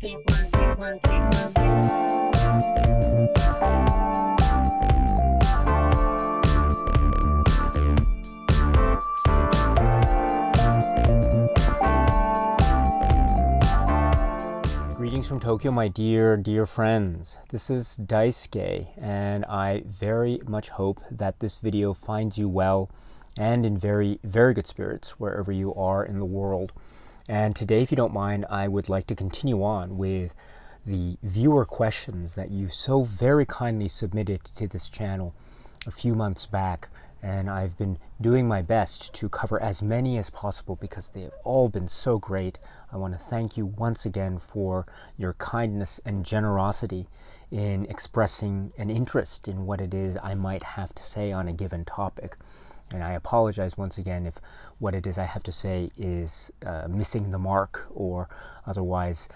Greetings from Tokyo, my dear friends. This is Daisuke, and I very much hope that this video finds you well and in very good spirits wherever you are in the world. And today, if you don't mind, I would like to continue on with the viewer questions that you so very kindly submitted to this channel a few months back. And I've been doing my best to cover as many as possible because they have all been so great. I want to thank you once again for your kindness and generosity in expressing an interest in what it is I might have to say on a given topic. And I apologize once again if what it is I have to say is missing the mark or otherwise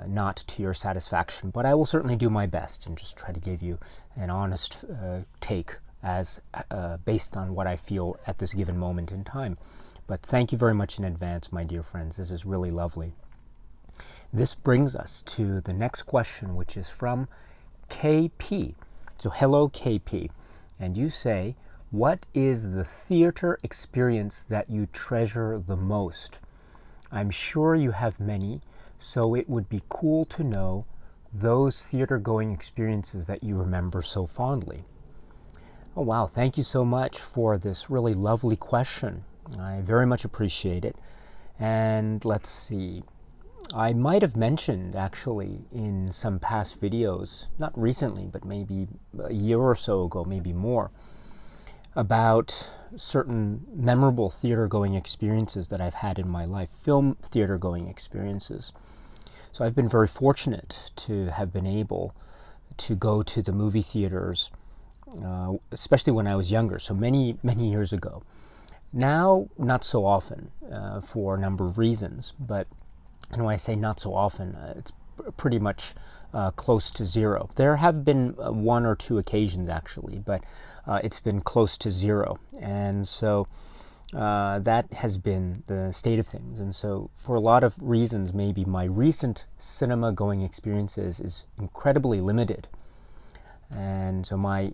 not to your satisfaction. But I will certainly do my best and just try to give you an honest take as based on what I feel at this given moment in time. But thank you very much in advance, my dear friends. This is really lovely. This brings us to the next question, which is from KP. So hello, KP. And you say, what is the theater experience that you treasure the most? I'm sure you have many, so it would be cool to know those theater-going experiences that you remember so fondly. Oh wow, thank you so much for this really lovely question. I very much appreciate it. And let's see, I might have mentioned actually in some past videos, not recently, but maybe a year or so ago, maybe more, about certain memorable theater-going experiences that I've had in my life, film theater-going experiences. So I've been very fortunate to have been able to go to the movie theaters, especially when I was younger, so many years ago. Now, not so often, for a number of reasons, but and when I say not so often, it's pretty much close to zero. There have been one or two occasions actually, but it's been close to zero. And so that has been the state of things. And so for a lot of reasons, maybe my recent cinema going experiences is incredibly limited. And so my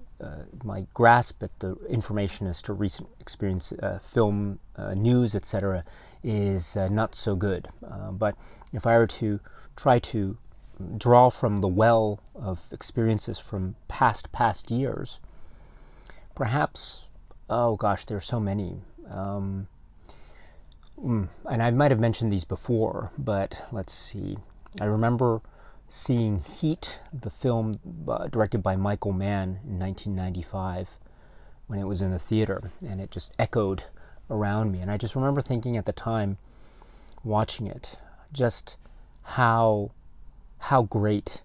grasp at the information as to recent experience, film news, etc., is not so good. But if I were to try to draw from the well of experiences from past years, perhaps, oh gosh, there are so many. And I might have mentioned these before, but let's see. I remember seeing Heat, the film directed by Michael Mann in 1995, when it was in the theater, and it just echoed around me. And I just remember thinking at the time, watching it, just how great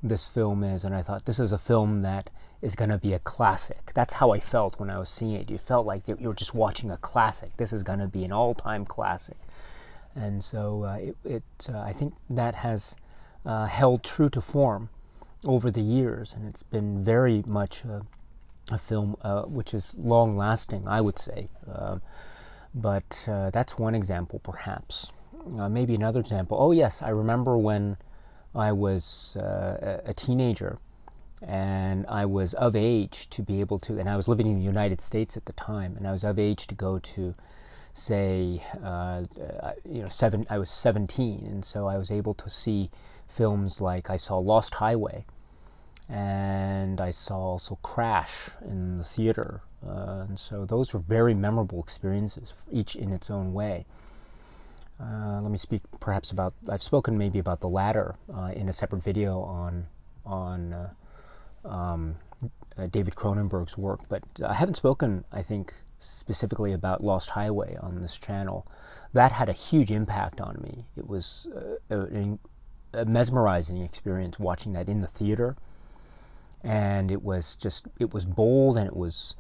this film is. And I thought, this is a film that is going to be a classic. That's how I felt when I was seeing it. You felt like you were just watching a classic. This is going to be an all-time classic. And so I think that has held true to form over the years, and it's been very much a film which is long-lasting, I would say. But that's one example, perhaps. Maybe another example. Oh yes, I remember when I was a teenager, and I was of age to be able to, and I was living in the United States at the time, and I was of age to go to, say, I was 17, and so I was able to see films like, I saw Lost Highway, and I saw also Crash in the theater, and so those were very memorable experiences, each in its own way. Let me speak perhaps about, I've spoken maybe about the latter in a separate video on David Cronenberg's work, but I haven't spoken, I think, specifically about Lost Highway on this channel. That had a huge impact on me. It was a mesmerizing experience watching that in the theater, and it was bold, and it was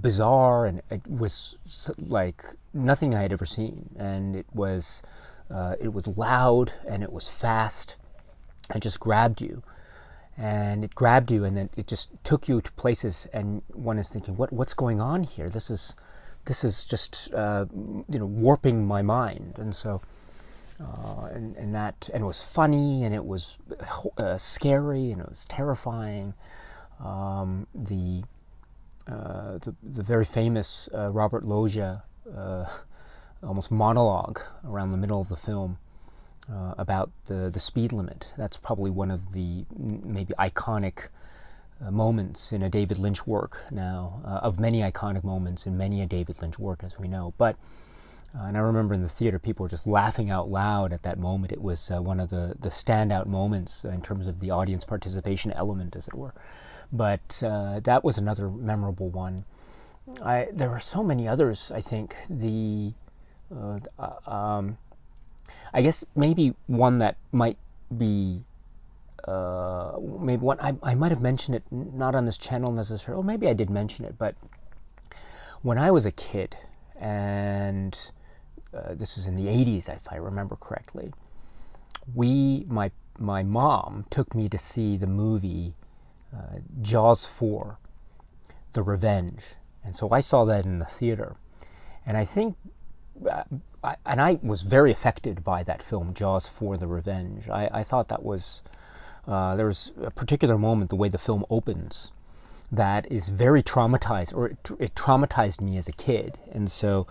bizarre, and it was like nothing I had ever seen, and it was loud, and it was fast. It just grabbed you, and then it just took you to places, and one is thinking, what's going on here? This is just warping my mind. And so and it was funny, and it was scary, and it was terrifying. The very famous Robert Loggia almost monologue around the middle of the film about the speed limit. That's probably one of the maybe iconic moments in a David Lynch work now, of many iconic moments in many a David Lynch work, as we know. But and I remember in the theater, people were just laughing out loud at that moment. It was one of the standout moments in terms of the audience participation element, as it were. But that was another memorable one. There were so many others, I think. I guess maybe one that might be, maybe one, I might have mentioned it, not on this channel necessarily, or maybe I did mention it, but when I was a kid, and this was in the 80s, if I remember correctly, my mom took me to see the movie Jaws 4, The Revenge. And so I saw that in the theater. And I think, I was very affected by that film, Jaws 4, The Revenge. I thought that was, there was a particular moment, the way the film opens, that is very traumatized, or it traumatized me as a kid. And so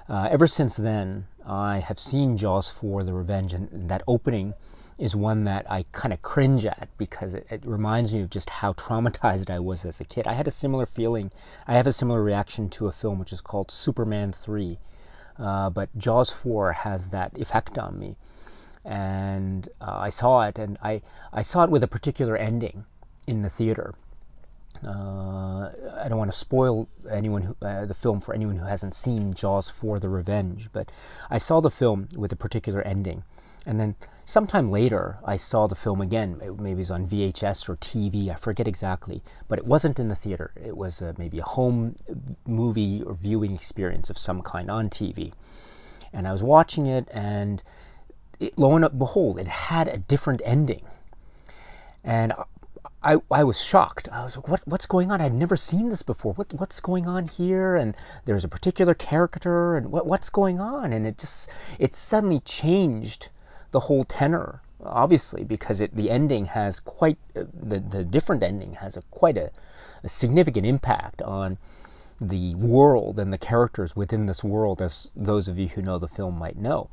ever since then, I have seen Jaws 4, The Revenge, and that opening is one that I kind of cringe at, because it reminds me of just how traumatized I was as a kid. I had a similar feeling. I have a similar reaction to a film which is called Superman 3. But Jaws 4 has that effect on me. And I saw it, and I saw it with a particular ending in the theater. I don't want to spoil the film for anyone who hasn't seen Jaws 4, The Revenge, but I saw the film with a particular ending. And then sometime later, I saw the film again. Maybe it was on VHS or TV, I forget exactly. But it wasn't in the theater. It was maybe a home movie or viewing experience of some kind on TV. And I was watching it, and lo and behold, it had a different ending. And I was shocked. I was like, what's going on? I'd never seen this before. What's going on here? And there's a particular character, and what's going on? And it suddenly changed the whole tenor, obviously, because the ending has quite, the different ending has quite a significant impact on the world and the characters within this world, as those of you who know the film might know,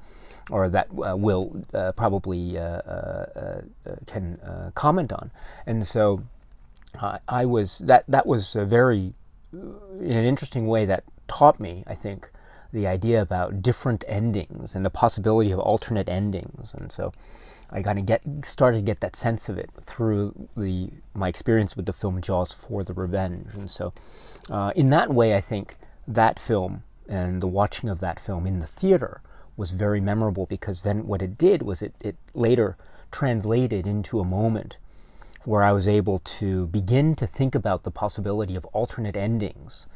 or that will probably can comment on. And so that was a very, in an interesting way, that taught me, I think, the idea about different endings and the possibility of alternate endings. And so I kind of started to get that sense of it through my experience with the film Jaws 4, The Revenge. And so in that way, I think that film and the watching of that film in the theater was very memorable, because then what it did was it later translated into a moment where I was able to begin to think about the possibility of alternate endings,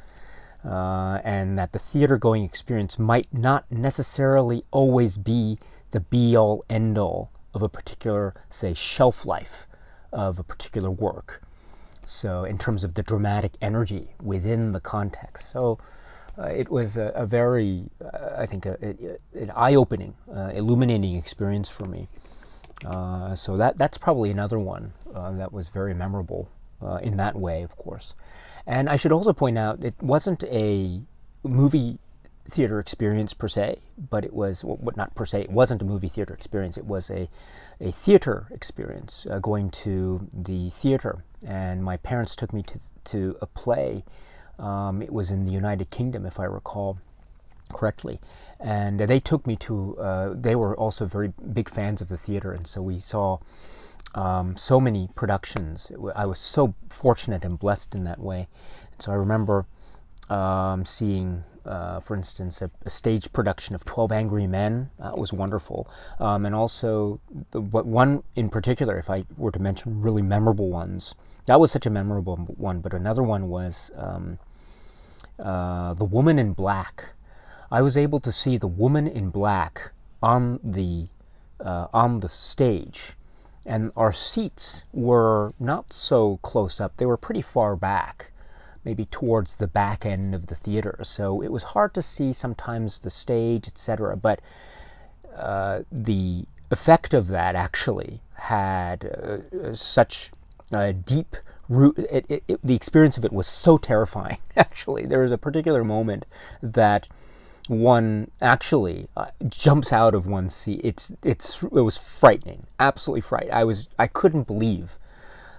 and that the theater-going experience might not necessarily always be the be-all, end-all of a particular, say, shelf life of a particular work. So in terms of the dramatic energy within the context. So it was a very, I think, an eye-opening, illuminating experience for me. So that's probably another one that was very memorable in that way, of course. And I should also point out, it wasn't a movie theater experience per se, but it was, well, not per se, it wasn't a movie theater experience, it was a theater experience, going to the theater. And my parents took me to a play. It was in the United Kingdom, if I recall correctly. And they took me to, they were also very big fans of the theater, and so we saw so many productions. I was so fortunate and blessed in that way. And so I remember seeing, for instance, a stage production of 12 Angry Men. That was wonderful. And also, one in particular, if I were to mention really memorable ones, that was such a memorable one, but another one was The Woman in Black. I was able to see The Woman in Black on the stage, and our seats were not so close up. They were pretty far back, maybe towards the back end of the theater. So it was hard to see sometimes the stage, etc. But the effect of that actually had such deep root. The experience of it was so terrifying. Actually, there was a particular moment that one actually jumps out of one's seat. It was frightening, absolutely frightening. I couldn't believe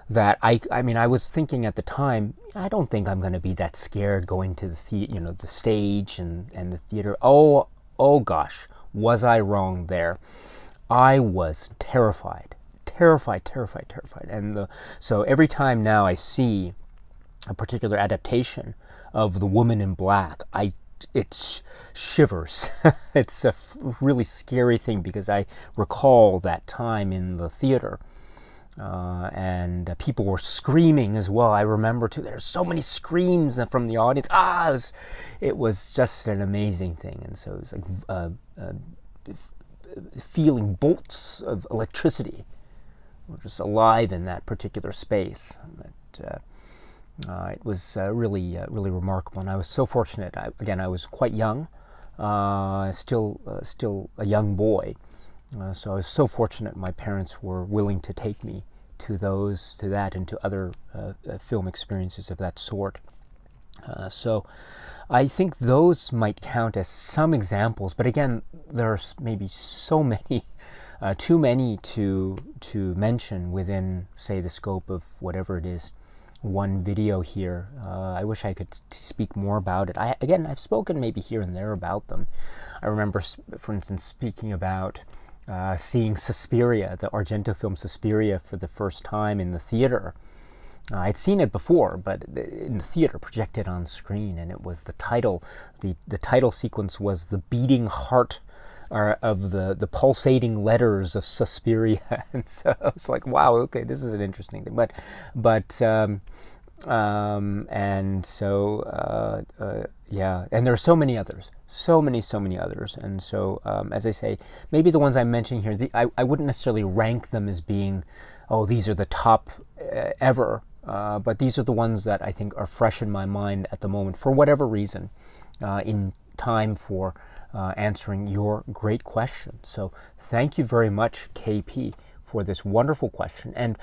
that. I mean, I was thinking at the time, I don't think I'm going to be that scared going to the stage and the theater. Oh gosh, was I wrong there? I was terrified. And so every time now I see a particular adaptation of The Woman in Black, it shivers. It's a really scary thing because I recall that time in the theater. And people were screaming as well. I remember too. There's so many screams from the audience. It was just an amazing thing. And so it was like feeling bolts of electricity were just alive in that particular space. It was really remarkable, and I was so fortunate. I was quite young, still a young boy. So I was so fortunate my parents were willing to take me to that, and to other film experiences of that sort. So I think those might count as some examples, but again, there's maybe so many, too many to mention within, say, the scope of whatever it is, one video here. I wish I could speak more about it. I've spoken maybe here and there about them. I remember, for instance, speaking about seeing Suspiria, the Argento film Suspiria, for the first time in the theater. I'd seen it before, but in the theater, projected on screen, and it was the title. The title sequence was the beating heart of the pulsating letters of Suspiria, and so I was like, wow, okay, this is an interesting thing. Yeah, and there are so many others, so many others, and so as I say, maybe the ones I'm mentioning here, I wouldn't necessarily rank them as being, oh, these are the top ever, but these are the ones that I think are fresh in my mind at the moment, for whatever reason, in time for answering your great question. So thank you very much, KP, for this wonderful question, and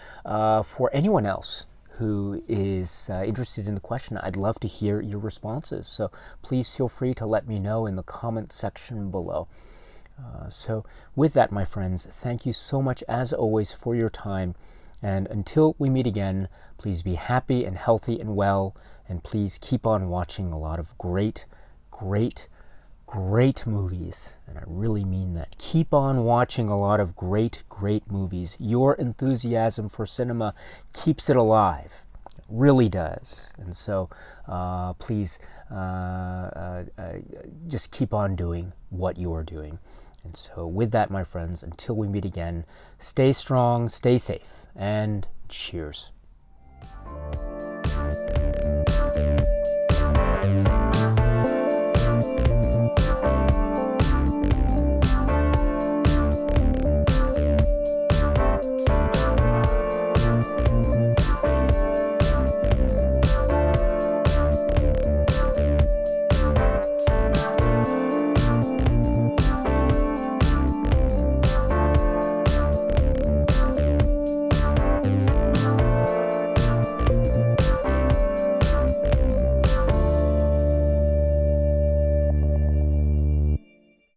for anyone else who is interested in the question, I'd love to hear your responses. So please feel free to let me know in the comment section below. So with that, my friends, thank you so much as always for your time. And until we meet again, please be happy and healthy and well. And please keep on watching a lot of great movies. And I really mean that. Keep on watching a lot of great movies. Your enthusiasm for cinema keeps it alive. It really does. And so please just keep on doing what you are doing. And so with that, my friends, until we meet again, stay strong, stay safe, and cheers.